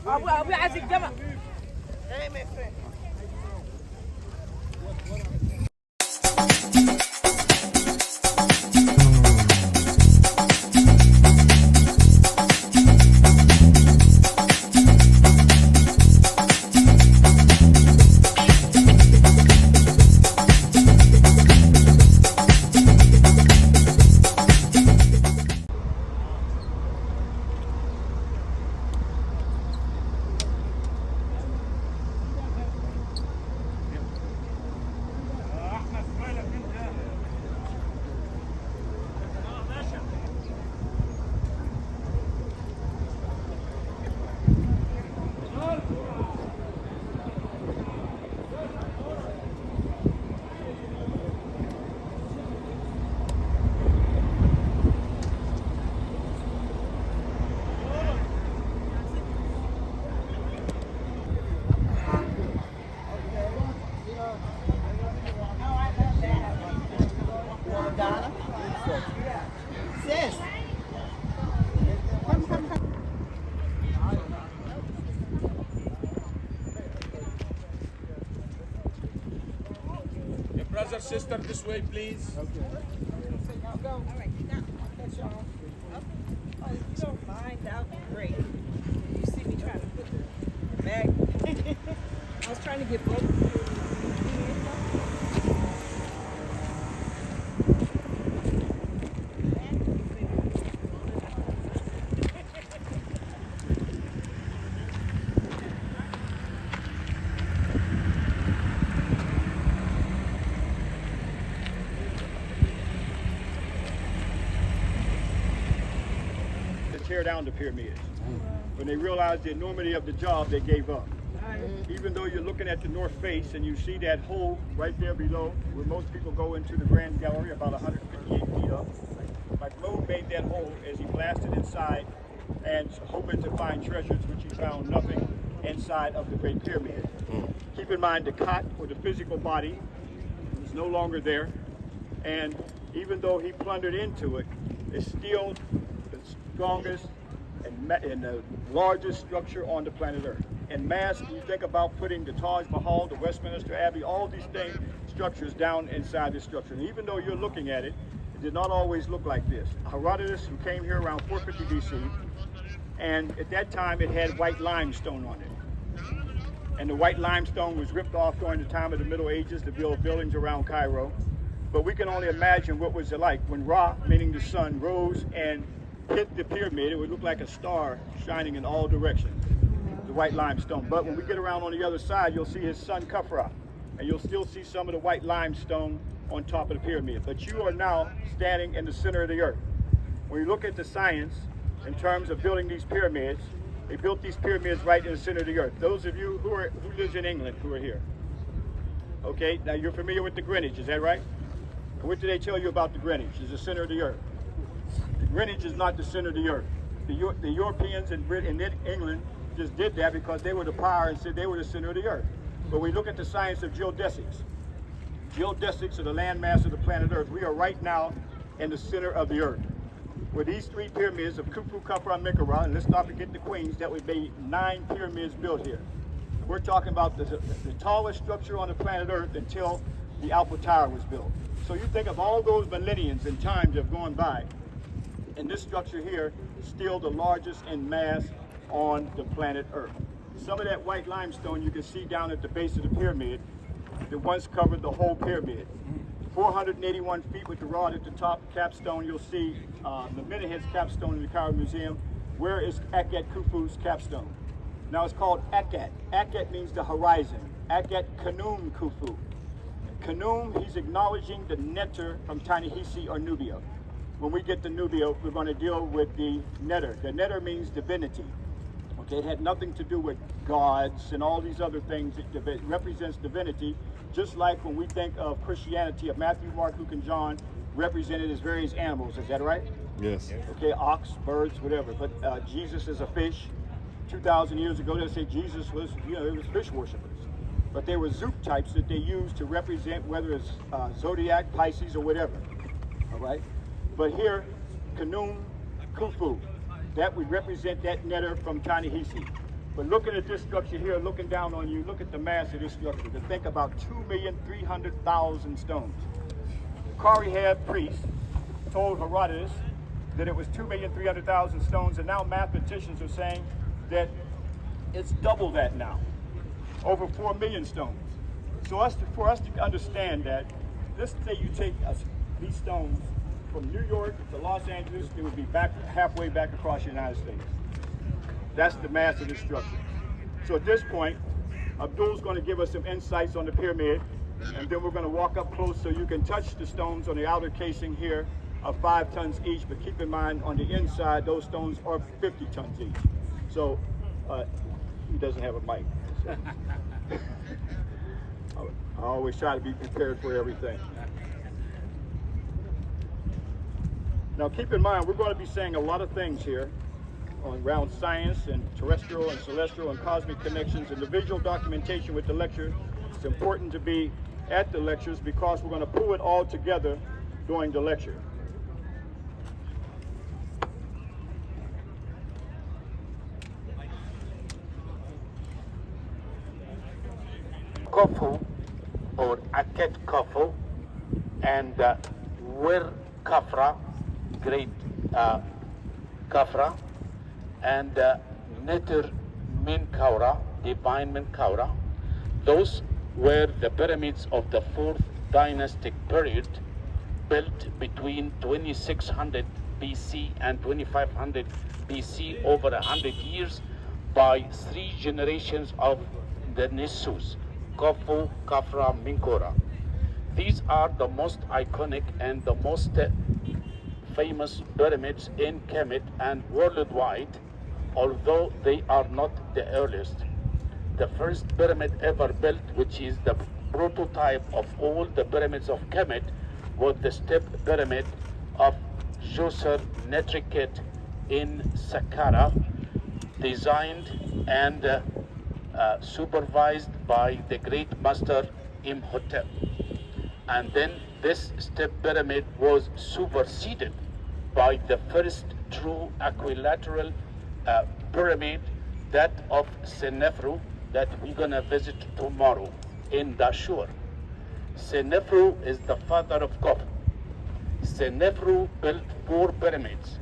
أبوي عايز الجمل. Brother, sister, this way, please. Okay. All right, you got that's y'all. Oh, if you don't mind, that would be great. You see me trying to put the bag. I was trying to get both. Tear down the pyramids. When they realized the enormity of the job, they gave up. Even though you're looking at the north face and you see that hole right there below, where most people go into the Grand Gallery, about 158 feet up, McLeod made that hole as he blasted inside and hoping to find treasures, which he found nothing inside of the Great Pyramid. Keep in mind the cot, or the physical body, is no longer there, and even though he plundered into it, it's still strongest and the largest structure on the planet Earth. In mass, you think about putting the Taj Mahal, the Westminster Abbey, all these things, structures down inside this structure. And even though you're looking at it, it did not always look like this. Herodotus, who came here around 450 BC, and at that time it had white limestone on it. And the white limestone was ripped off during the time of the Middle Ages to build buildings around Cairo. But we can only imagine what was it like when Ra, meaning the sun, rose and hit the pyramid. It would look like a star shining in all directions, the white limestone. But when we get around on the other side, you'll see his son Khafra, and you'll still see some of the white limestone on top of the pyramid. But you are now standing in the center of the earth. When you look at the science in terms of building these pyramids, they built these pyramids right in the center of the earth. Those of you who lives in England who are here, okay, now you're familiar with the Greenwich, is that right? And what did they tell you about the Greenwich? It's the center of the earth. Greenwich is not the center of the earth. The Europeans in Britain and England just did that because they were the power and said they were the center of the earth. But we look at the science of geodesics. Geodesics are the landmass of the planet Earth. We are right now in the center of the earth. With these three pyramids of Khufu, Khafra, and Menkaure, and let's not forget the queens, that would be 9 pyramids built here. We're talking about the tallest structure on the planet Earth until the Eiffel Tower was built. So you think of all those millenniums and times that have gone by, and this structure here is still the largest in mass on the planet Earth. Some of that white limestone you can see down at the base of the pyramid that once covered the whole pyramid. 481 feet with the rod at the top, capstone. You'll see the Menehet's capstone in the Cairo Museum. Where is Akhet Khufu's capstone? Now it's called Akhet. Akhet means the horizon. Akhet Khnum Khufu. Khnum, he's acknowledging the Neter from Ta-Nehisi or Nubia. When we get to Nubia, we're going to deal with the Neter. The Neter means divinity. Okay, it had nothing to do with gods and all these other things. It represents divinity, just like when we think of Christianity, of Matthew, Mark, Luke, and John, represented as various animals. Is that right? Yes. Okay, ox, birds, whatever. But Jesus is a fish. 2,000 years ago, they say Jesus was, it was fish worshipers. But they were zoop types that they used to represent whether it's zodiac, Pisces, or whatever. All right? But here, Khnum Khufu, that would represent that Neter from Ta-Nehisi. But looking at this structure here, looking down on you, look at the mass of this structure. To think about 2,300,000 stones. Koriheb priest told Herodotus that it was 2,300,000 stones, and now mathematicians are saying that it's double that now, over 4 million stones. So for us to understand that, let's say you take these stones from New York to Los Angeles, it would be halfway back across the United States. That's the mass of this structure. So at this point, Abdul's going to give us some insights on the pyramid, and then we're going to walk up close so you can touch the stones on the outer casing here of 5 tons each, but keep in mind on the inside, those stones are 50 tons each. So he doesn't have a mic. So. I always try to be prepared for everything. Now keep in mind, we're going to be saying a lot of things here around science and terrestrial and celestial and cosmic connections and the visual documentation with the lecture. It's important to be at the lectures because we're going to pull it all together during the lecture. Khufu or Aket Khufu and Wir Khafra, great Khafra, and Neter Minkaura, divine Minkaura. Those were the pyramids of the 4th dynastic period, built between 2600 BC and 2500 BC, over 100 years, by 3 generations of the Nissus, Khufu, Khafra, Minkora. These are the most iconic and the most famous pyramids in Kemet and worldwide, although they are not the earliest. The first pyramid ever built, which is the prototype of all the pyramids of Kemet, was the step pyramid of Djoser Netriket in Saqqara, designed and supervised by the great master Imhotep. And then this step pyramid was superseded by the first true equilateral pyramid, that of Senefru, that we're gonna visit tomorrow in Dashur. Senefru is the father of Khufu. Senefru built 4 pyramids,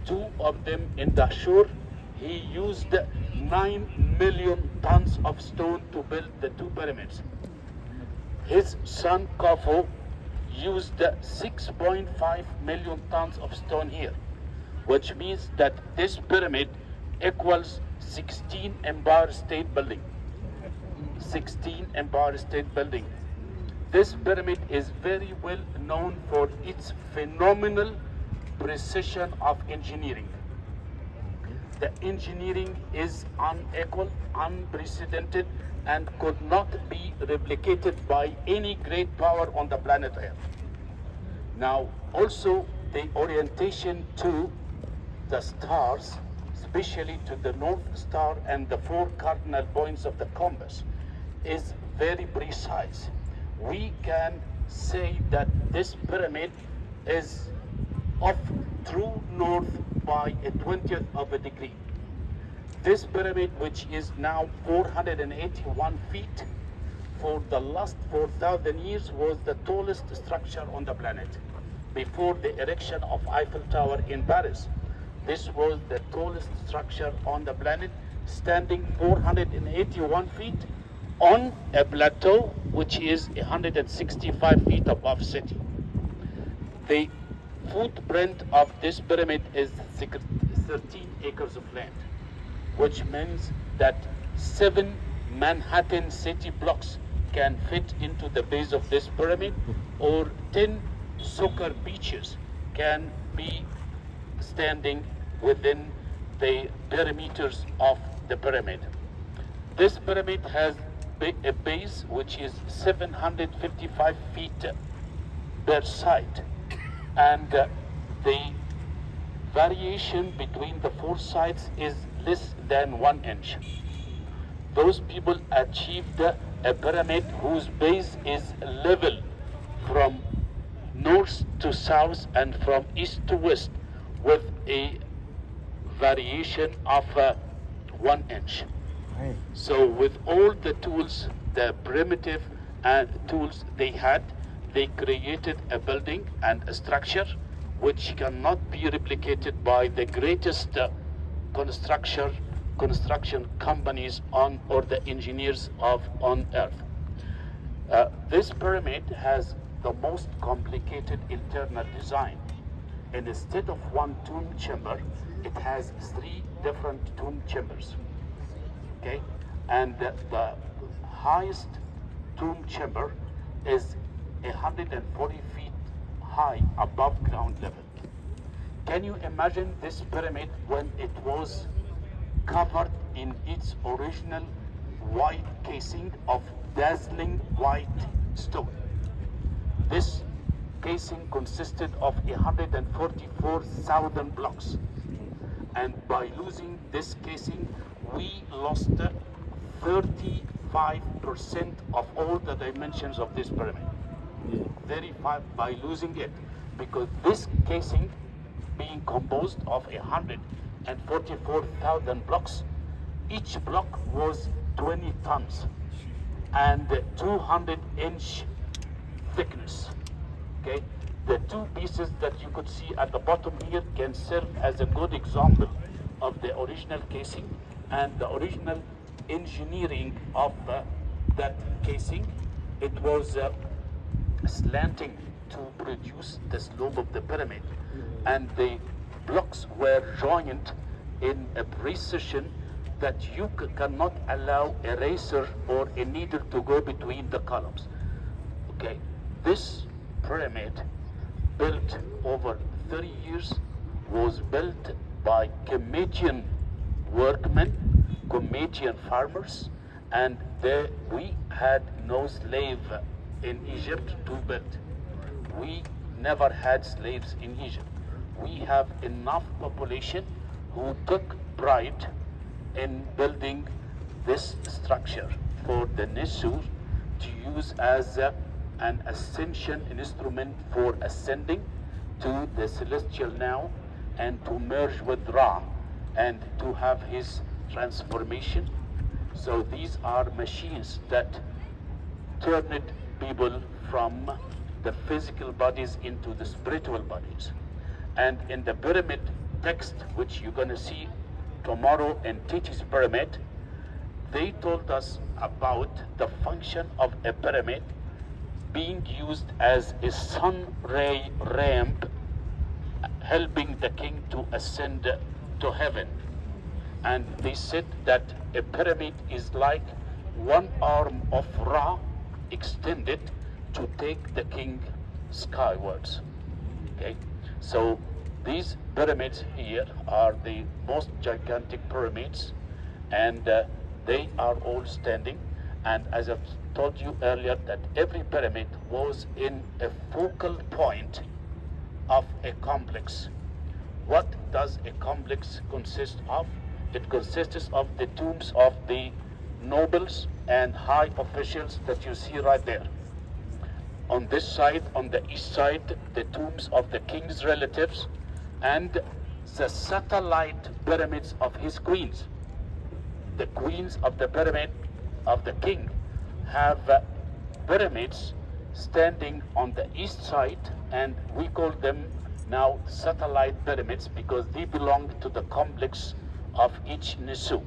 2 of them in Dashur. He used 9 million tons of stone to build the 2 pyramids. His son Khufu used 6.5 million tons of stone here, which means that this pyramid equals 16 Empire State Building. 16 Empire State Building. This pyramid is very well known for its phenomenal precision of engineering. The engineering is unequal, unprecedented, and could not be replicated by any great power on the planet Earth. Now, also the orientation to the stars, especially to the North Star and the 4 cardinal points of the compass, is very precise. We can say that this pyramid is off true north by a 20th of a degree. This pyramid, which is now 481 feet, for the last 4,000 years was the tallest structure on the planet. Before the erection of Eiffel Tower in Paris, this was the tallest structure on the planet, standing 481 feet on a plateau which is 165 feet above city. The footprint of this pyramid is 13 acres of land, which means that 7 Manhattan city blocks can fit into the base of this pyramid, or 10 soccer beaches can be standing within the perimeters of the pyramid. This pyramid has a base which is 755 feet per side, and the variation between the 4 sides is less than 1 inch. Those people achieved a pyramid whose base is level from north to south and from east to west, with a variation of 1 inch. So with all the tools, the primitive tools they had, they created a building and a structure which cannot be replicated by the greatest construction companies on or the engineers on earth. This pyramid has the most complicated internal design. And instead of one tomb chamber, it has 3 different tomb chambers. Okay, and the highest tomb chamber is 140 feet high above ground level. Can you imagine this pyramid when it was covered in its original white casing of dazzling white stone? This casing consisted of 144,000 blocks. And by losing this casing, we lost 35% of all the dimensions of this pyramid. 35 by losing it, because this casing being composed of 144,000 blocks, each block was 20 tons and 200-inch thickness. Okay, the 2 pieces that you could see at the bottom here can serve as a good example of the original casing and the original engineering of that casing. It was slanting to produce the slope of the pyramid, and the blocks were joined in a precision that you cannot allow a razor or a needle to go between the columns. Okay, this pyramid, built over 30 years, was built by Comedian workmen, Comedian farmers, and we had no slave in Egypt to build. We never had slaves in Egypt. We have enough population who took pride in building this structure for the Nisur to use as an ascension instrument for ascending to the celestial now and to merge with Ra and to have his transformation. So these are machines that turned people from the physical bodies into the spiritual bodies. And in the pyramid text, which you're going to see tomorrow in Titi's pyramid, they told us about the function of a pyramid being used as a sun ray ramp, helping the king to ascend to heaven. And they said that a pyramid is like one arm of Ra extended to take the king skywards. Okay, so these pyramids here are the most gigantic pyramids, and they are all standing. And as I've told you earlier, that every pyramid was in a focal point of a complex. What does a complex consist of? It consists of the tombs of the nobles and high officials that you see right there. On this side, on the east side, the tombs of the king's relatives and the satellite pyramids of his queens. The queens of the pyramid of the king have pyramids standing on the east side, and we call them now satellite pyramids because they belong to the complex of each Nisu.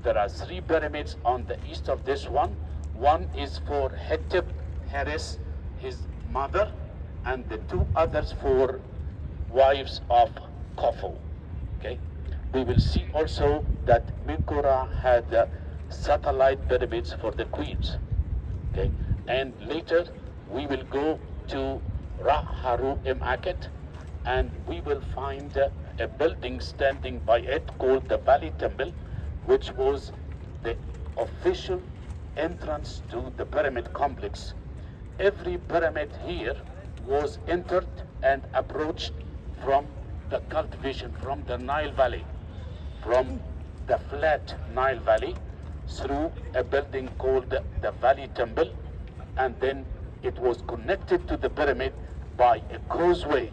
There are 3 pyramids on the east of this one. One is for Hetep Heres, his mother, and the 2 others for wives of Khufu. Okay, we will see also that Minkora had satellite pyramids for the queens. Okay, and later we will go to Raharu Imaket, and we will find a building standing by it called the Valley Temple, which was the official entrance to the pyramid complex. Every pyramid here was entered and approached from the cultivation, from the Nile Valley, from the flat Nile Valley, through a building called the Valley Temple, and then it was connected to the pyramid by a causeway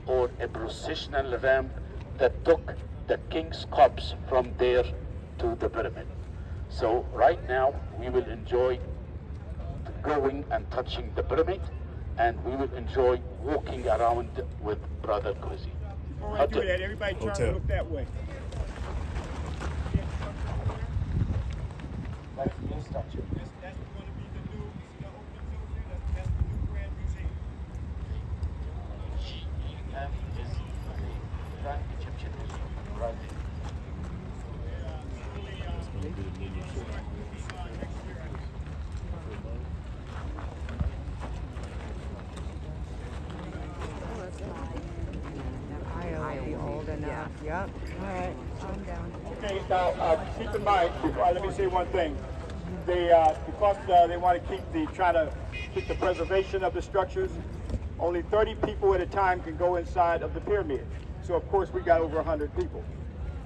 or a processional ramp that took the king's corpse from there to the pyramid. So right now we will enjoy going and touching the pyramid, and we will enjoy walking around with Brother Kwesi. Before I do that, everybody turn and look that way. That's the new statue. That's going to be the new, the openings over there. That's the new Grand Museum. And is the Grand Egyptian Museum right there. I'll be old enough. Yep. All right. I'm down. Okay, now keep in mind, let me say one thing. They, because they want to try to keep the preservation of the structures, only 30 people at a time can go inside of the pyramid. So of course we got over 100 people.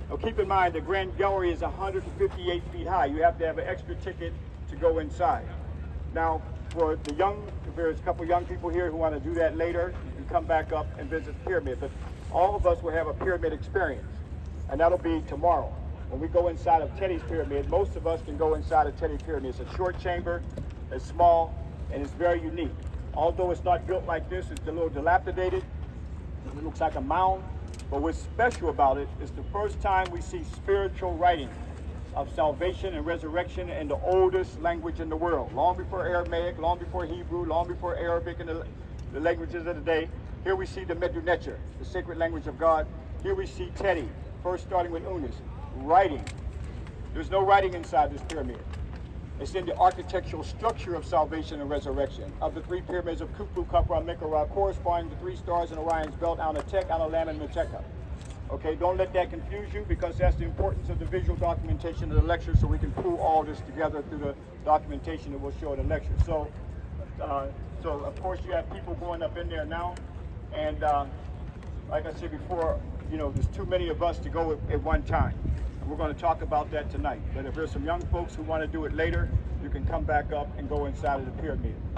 Now keep in mind the Grand Gallery is 158 feet high. You have to have an extra ticket to go inside. Now for the young, if there's a couple young people here who want to do that later, you can come back up and visit the pyramid. But all of us will have a pyramid experience, and that'll be tomorrow. When we go inside of Teddy's pyramid, most of us can go inside of Teddy's pyramid. It's a short chamber, it's small, and it's very unique. Although it's not built like this, it's a little dilapidated. It looks like a mound. But what's special about it is the first time we see spiritual writing of salvation and resurrection in the oldest language in the world. Long before Aramaic, long before Hebrew, long before Arabic and the languages of the day. Here we see the Medu-Neter, the sacred language of God. Here we see Teddy, first starting with Unis, writing. There's no writing inside this pyramid. It's in the architectural structure of salvation and resurrection. Of the three pyramids of Khufu, Khafra, and Menkaure, corresponding to three stars in Orion's belt, Anatek, Analam, and Meteka. Okay, don't let that confuse you, because that's the importance of the visual documentation of the lecture, so we can pull all this together through the documentation that we'll show in the lecture. So of course you have people going up in there now, and like I said before, you know, there's too many of us to go at one time. And we're going to talk about that tonight. But if there's some young folks who want to do it later, you can come back up and go inside of the pyramid.